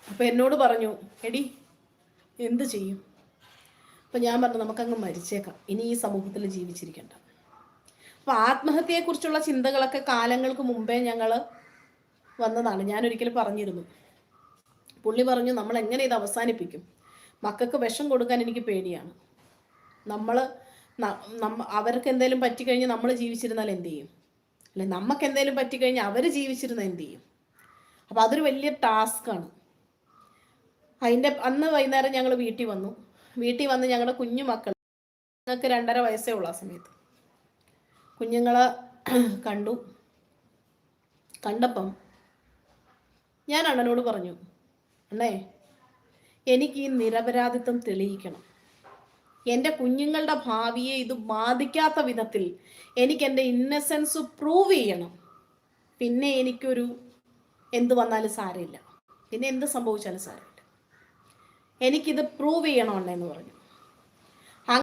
അപ്പം എന്നോട് പറഞ്ഞു, എടി എന്ത് ചെയ്യും? അപ്പം ഞാൻ പറഞ്ഞു, നമുക്കങ്ങ് മരിച്ചേക്കാം, ഇനി ഈ സമൂഹത്തിൽ ജീവിച്ചിരിക്കണ്ട. അപ്പം ആത്മഹത്യയെക്കുറിച്ചുള്ള ചിന്തകളൊക്കെ കാലങ്ങൾക്ക് മുമ്പേ ഞങ്ങൾ വന്നതാണ്. ഞാനൊരിക്കലും പറഞ്ഞിരുന്നു. പുള്ളി പറഞ്ഞു, നമ്മൾ എങ്ങനെ ഇത് അവസാനിപ്പിക്കും? മക്കൾക്ക് വിഷം കൊടുക്കാൻ എനിക്ക് പേടിയാണ്. അവർക്ക് എന്തെങ്കിലും പറ്റിക്കഴിഞ്ഞാൽ നമ്മൾ ജീവിച്ചിരുന്നാൽ എന്ത് ചെയ്യും? അല്ലെ, നമുക്ക് എന്തെങ്കിലും പറ്റിക്കഴിഞ്ഞാൽ അവർ ജീവിച്ചിരുന്നാൽ എന്ത് ചെയ്യും? അപ്പം അതൊരു വലിയ ടാസ്ക്കാണ്. അന്ന് വൈകുന്നേരം ഞങ്ങൾ വീട്ടിൽ വന്ന് ഞങ്ങളുടെ കുഞ്ഞു മക്കൾ, ഞങ്ങൾക്ക് 2.5 വയസ്സേ ഉള്ള ആ സമയത്ത് കുഞ്ഞുങ്ങളെ കണ്ടപ്പം ഞാൻ അണ്ണനോട് പറഞ്ഞു, അണ്ണേ, എനിക്ക് ഈ നിരപരാധിത്വം തെളിയിക്കണം. എൻ്റെ കുഞ്ഞുങ്ങളുടെ ഭാവിയെ ഇത് ബാധിക്കാത്ത വിധത്തിൽ എനിക്ക് എൻ്റെ ഇന്നസെൻസ് പ്രൂവ് ചെയ്യണം. പിന്നെ എനിക്കൊരു എന്ത് വന്നാലും സാരമില്ല, പിന്നെ എന്ത് സംഭവിച്ചാലും സാരമില്ല, എനിക്കിത് പ്രൂവ് ചെയ്യണം അണ്ണേന്ന് പറഞ്ഞു.